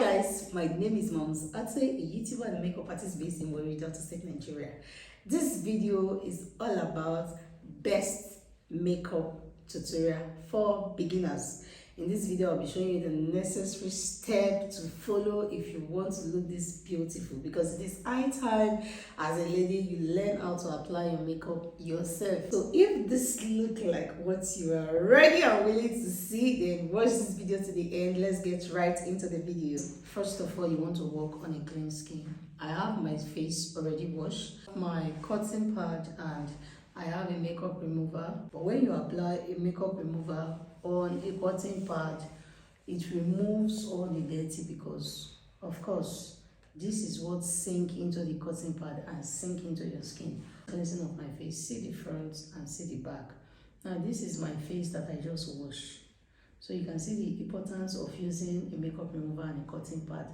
guys, my name is Mums Ate, a YouTuber and makeup artist based in Warri, Delta State, Nigeria. This video is all about best makeup tutorial for beginners. In this video, I'll be showing you the necessary step to follow if you want to look this beautiful, because it is high time as a lady you learn how to apply your makeup yourself. So if this look like what you are ready and willing to see, then watch this video to the end. Let's get right into the video. First of all, you want to work on a clean skin. I have my face already washed, my cotton pad, and I have a makeup remover. But when you apply a makeup remover on a cotton pad, it removes all the dirty, because of course this is what sink into the cotton pad and sink into your skin. Cleansing of my face, see the front and see the back. Now this is my face that I just washed, so you can see the importance of using a makeup remover and a cotton pad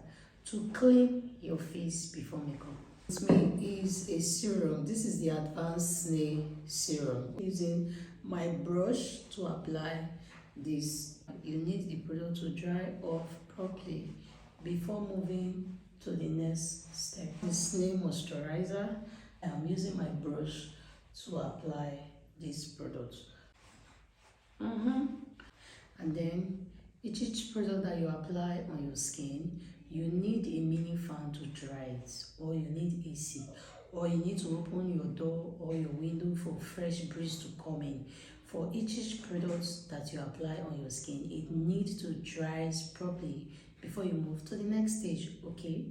to clean your face before makeup. This is a serum. This is the Advanced Snail Serum. Using my brush to apply this. You need the product to dry off properly before moving to the next step. The Snail Moisturizer. I'm using my brush to apply this product. And then each product that you apply on your skin, you need a mini fan to dry it, or you need AC, or you need to open your door or your window for fresh breeze to come in. For each product that you apply on your skin, it needs to dry properly before you move to the next stage, okay?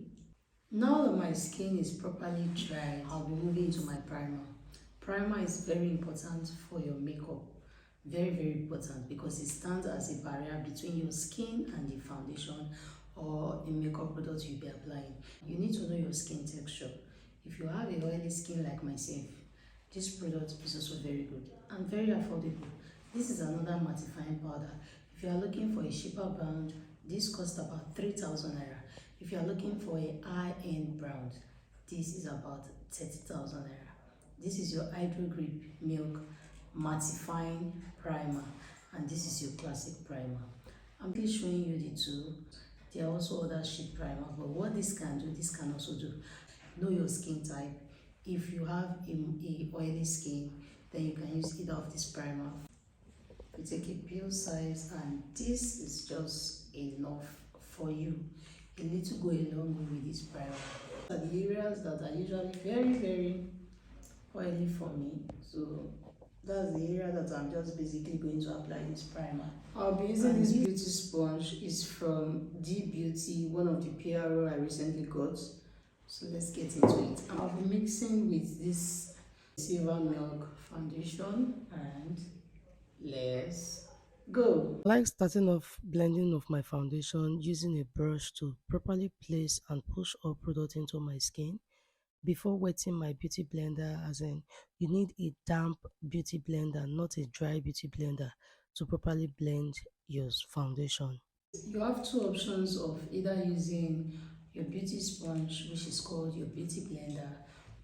Now that my skin is properly dry, I'll be moving into my primer. Primer is very important for your makeup. Very important, because it stands as a barrier between your skin and the foundation or the makeup product you'll be applying. You need to know your skin texture. If you have a oily skin like myself, this product is also very good and very affordable. This is another mattifying powder. If you are looking for a cheaper brand, this costs about 3,000 naira. If you are looking for a high-end brand, this is about 30,000 naira. This is your Hydro Grip Milk mattifying primer, and this is your classic primer. I'm just showing you the two. There are also other sheet primer, but what this can do, this can also do. Know your skin type. If you have a oily skin, then you can use either of this primer. You take a pill size, and this is just enough for you. You need to go a long way with this primer. The areas that are usually very oily for me, so that's the area that I'm just basically going to apply this primer. I'll be using this beauty sponge. It's from D Beauty, one of the PRO I recently got. So let's get into it. I'll be mixing with this Silver Milk foundation, and let's go. I like starting off blending of my foundation using a brush to properly place and push all product into my skin before wetting my beauty blender, as in you need a damp beauty blender, not a dry beauty blender, to properly blend your foundation. You have two options of either using your beauty sponge, which is called your beauty blender,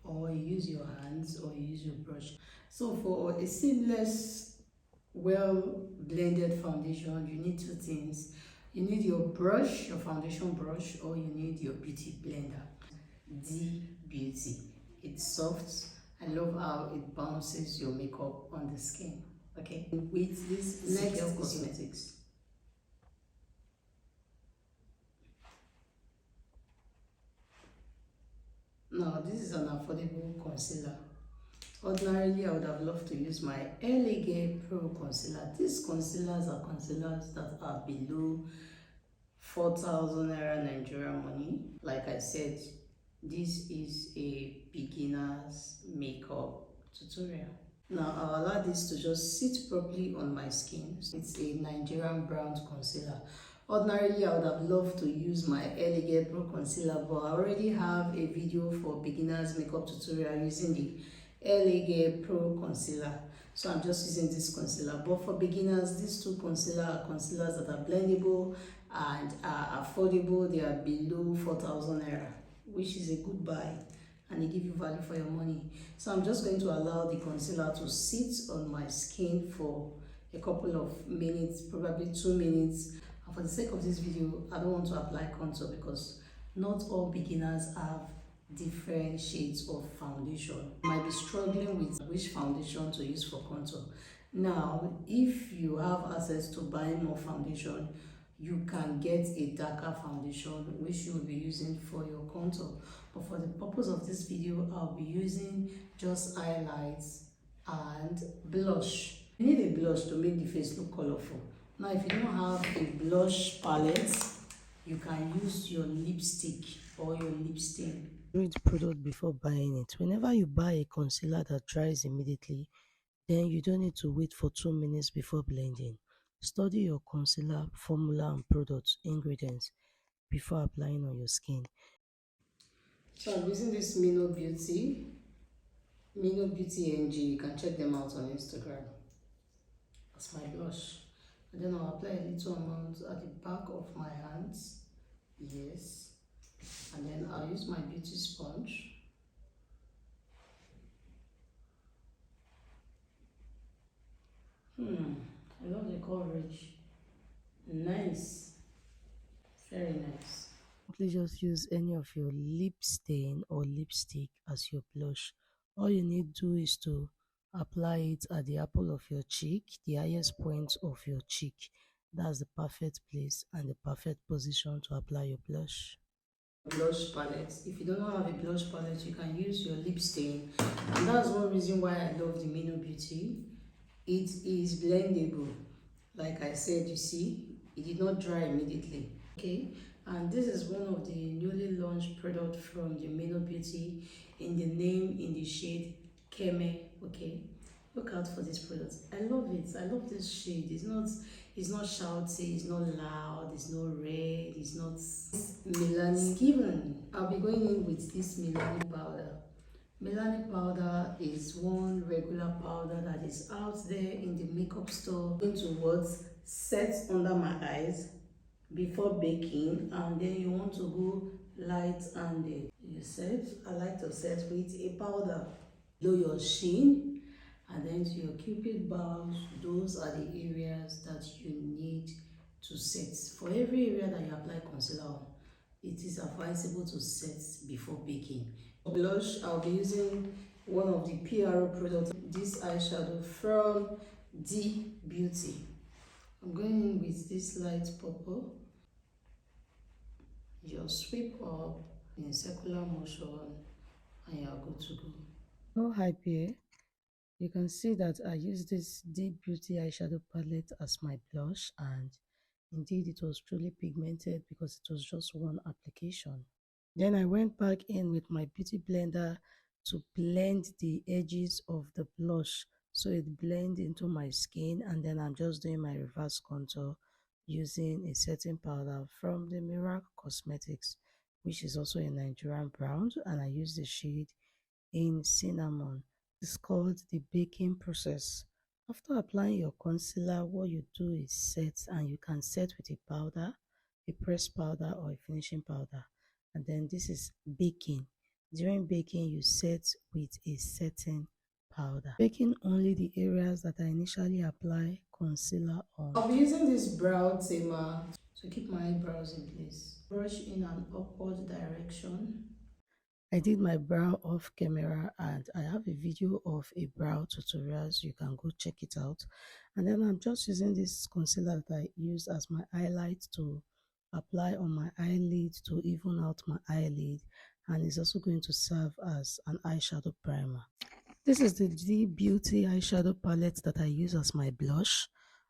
or you use your hands, or you use your brush. So for a seamless, well blended foundation, you need two things. You need your brush, your foundation brush, or you need your beauty blender. D Beauty. It's soft. I love how it bounces your makeup on the skin. Okay, with this next cosmetics. Now this is an affordable concealer. Ordinarily, I would have loved to use my Elegant Pro concealer. These concealers are concealers that are below 4,000 naira Nigerian money. Like I said, this is a beginner's makeup tutorial. Now I'll allow this to just sit properly on my skin. It's a Nigerian brand concealer. Ordinarily, I would have loved to use my Elegant Pro concealer, but I already have a video for beginners makeup tutorial using the Elegant Pro concealer. So I'm just using this concealer. But for beginners, these two concealers are concealers that are blendable and are affordable. They are below 4,000 naira, which is a good buy, and they give you value for your money. So I'm just going to allow the concealer to sit on my skin for a couple of minutes, probably 2 minutes. And for the sake of this video, I don't want to apply contour because not all beginners have different shades of foundation. You might be struggling with which foundation to use for contour. Now, if you have access to buying more foundation, you can get a darker foundation which you will be using for your contour. But for the purpose of this video, I'll be using just highlights and blush. You need a blush to make the face look colorful. Now, if you don't have a blush palette, you can use your lipstick or your lip stain. Read product before buying it. Whenever you buy a concealer that dries immediately, then you don't need to wait for 2 minutes before blending. Study your concealer formula and product ingredients before applying on your skin. So I'm using this Mino Beauty NG. You can check them out on Instagram. That's my blush. And then I'll apply a little amount at the back of my hands. Yes. And then I'll use my beauty sponge. I love the coverage. Nice. Very nice. Please just use any of your lip stain or lipstick as your blush. All you need to do is to apply it at the apple of your cheek, the highest point of your cheek. That's the perfect place and the perfect position to apply your blush. Blush palette. If you don't have a blush palette, you can use your lip stain. And that's one reason why I love the Mino Beauty. It is blendable. Like I said, you see, it did not dry immediately. Okay, and this is one of the newly launched product from the Mino Beauty in the name in the shade Keme. Okay, look out for this product. I love it. I love this shade. It's not shouty, it's not loud, it's not red, it's not Milani given. I'll be going in with this Milani powder. Milani powder is one regular powder that is out there in the makeup store. Going to what sets under my eyes before baking, and then you want to go light handed. You set, I like to set with a powder below your chin, and then to your cupid bows. Those are the areas that you need to set. For every area that you apply concealer on, it is advisable to set before baking. For blush, I'll be using one of the PRO products, this eyeshadow from D Beauty. I'm going in with this light purple. Just sweep up in circular motion and you're good to go. No hype here. You can see that I used this Deep Beauty eyeshadow palette as my blush, and indeed it was truly pigmented because it was just one application. Then I went back in with my beauty blender to blend the edges of the blush so it blends into my skin, and then I'm just doing my reverse contour using a setting powder from the Miracle Cosmetics, which is also a Nigerian brand, and I use the shade in Cinnamon. It's called the baking process. After applying your concealer, what you do is set, and you can set with a powder, a pressed powder, or a finishing powder. And then this is baking. During baking, you set with a setting powder. Baking only the areas that I initially apply concealer on. I'll be using this brow tamer to keep my eyebrows in place. Brush in an upward direction. I did my brow off camera, and I have a video of a brow tutorials. You can go check it out. And then I'm just using this concealer that I use as my highlight to apply on my eyelid to even out my eyelid, and it's also going to serve as an eyeshadow primer. This is the D Beauty eyeshadow palette that I use as my blush.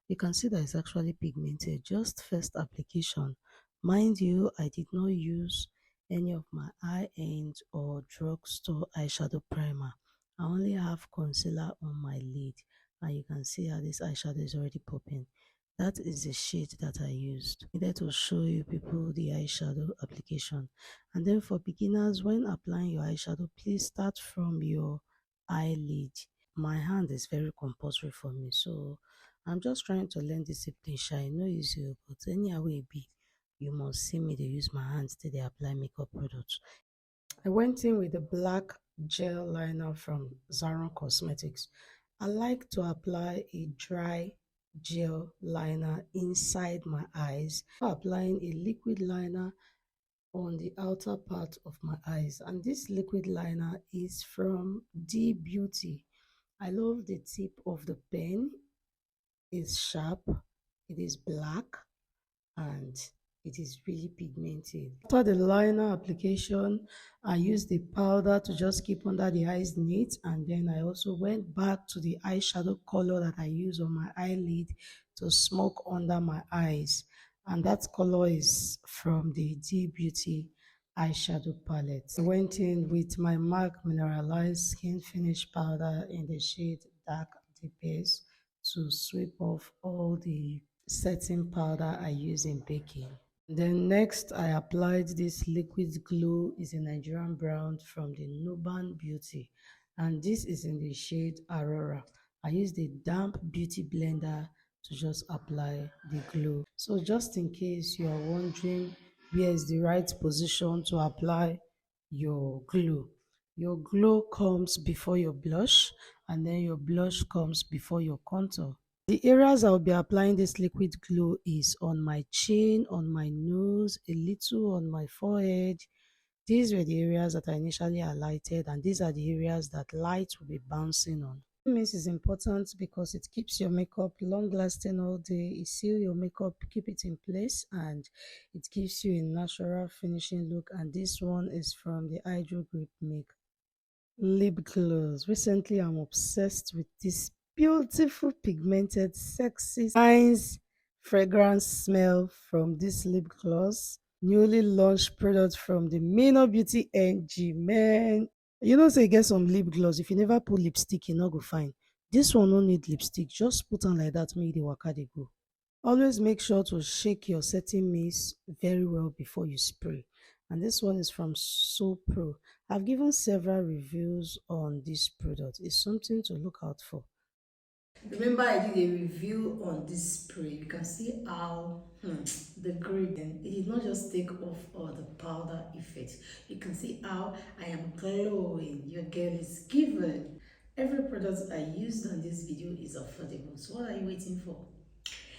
You can see that it's actually pigmented, just first application. Mind you, I did not use any of my high-end or drugstore eyeshadow primer. I only have concealer on my lid, and you can see how this eyeshadow is already popping. That is the shade that I used. I needed to show you people the eyeshadow application. And then for beginners, when applying your eyeshadow, please start from your eyelid. My hand is very compulsory for me, so I'm just trying to learn discipline. Shy, no easy, but anyhow it be, you must see me. They use my hands till they apply makeup products. I went in with the black gel liner from Serum Cosmetics. I like to apply a dry gel liner inside my eyes, applying a liquid liner on the outer part of my eyes. And this liquid liner is from D Beauty. I love the tip of the pen. It's sharp, it is black, and it is really pigmented. After the liner application, I used the powder to just keep under the eyes neat, and then I also went back to the eyeshadow color that I use on my eyelid to smoke under my eyes, and that color is from the D Beauty eyeshadow palette. I went in with my MAC mineralized skin finish powder in the shade Dark Deep Base to sweep off all the setting powder I use in baking. Then next I applied this liquid glue, is a Nigerian brown from the Nuban Beauty, and this is in the shade Aurora. I used the damp beauty blender to just apply the glue. So just in case you are wondering where is the right position to apply your glow comes before your blush, and then your blush comes before your contour. The areas I'll be applying this liquid glue is on my chin, on my nose, a little on my forehead. These were the areas that I initially highlighted, and these are the areas that light will be bouncing on. This is important because it keeps your makeup long lasting all day. It seals your makeup, keep it in place, and it gives you a natural finishing look. And this one is from the Hydro Grip Make lip gloss. Recently I'm obsessed with this beautiful pigmented sexy nice fragrance smell from this lip gloss, newly launched product from the Mino Beauty NG. Man, you know, say get some lip gloss, if you never put lipstick you no go fine. This one no need lipstick, just put on like that, make the waka dey go. Always make sure to shake your setting mist very well before you spray. And this one is from So Pro. I've given several reviews on this product. It's something to look out for. Remember, I did a review on this spray. You can see how the grip, and it did not just take off all the powder effect. You can see how I am glowing. Your girl is given. Every product I used on this video is affordable. So what are you waiting for?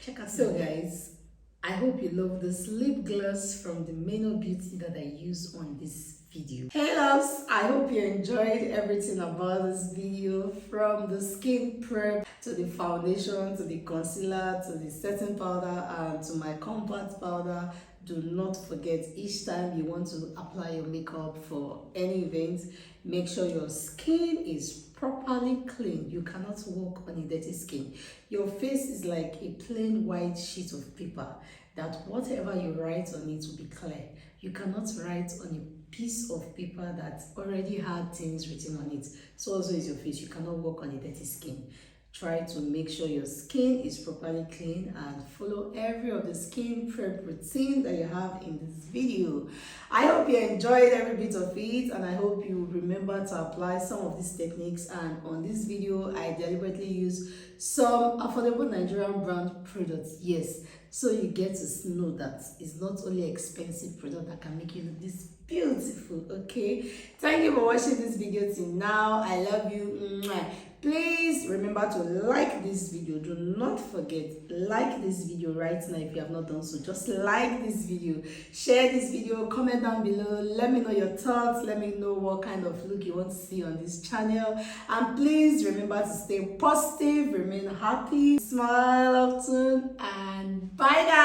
Check out. So guys, I hope you love this lip gloss from the Mano Beauty that I use on this video. Hey loves, I hope you enjoyed everything about this video, from the skin prep to the foundation to the concealer to the setting powder and to my compact powder. Do not forget, each time you want to apply your makeup for any event, make sure your skin is properly clean. You cannot walk on a dirty skin. Your face is like a plain white sheet of paper that whatever you write on it will be clear. You cannot write on a piece of paper that already had things written on it. So also is your face. You cannot walk on a dirty skin. Try to make sure your skin is properly clean and follow every of the skin prep routine that you have in this video. I hope you enjoyed every bit of it, and I hope you remember to apply some of these techniques. And on this video I deliberately use some affordable Nigerian brand products, yes, so you get to know that it's not only expensive product that can make you look this beautiful. Okay, thank you for watching this video till now. I love you. Mwah. Please remember to like this video. Do not forget, like this video right now if you have not done so. Just like this video, share this video, comment down below, let me know your thoughts, let me know what kind of look you want to see on this channel. And please remember to stay positive, remain happy, smile often, and bye guys.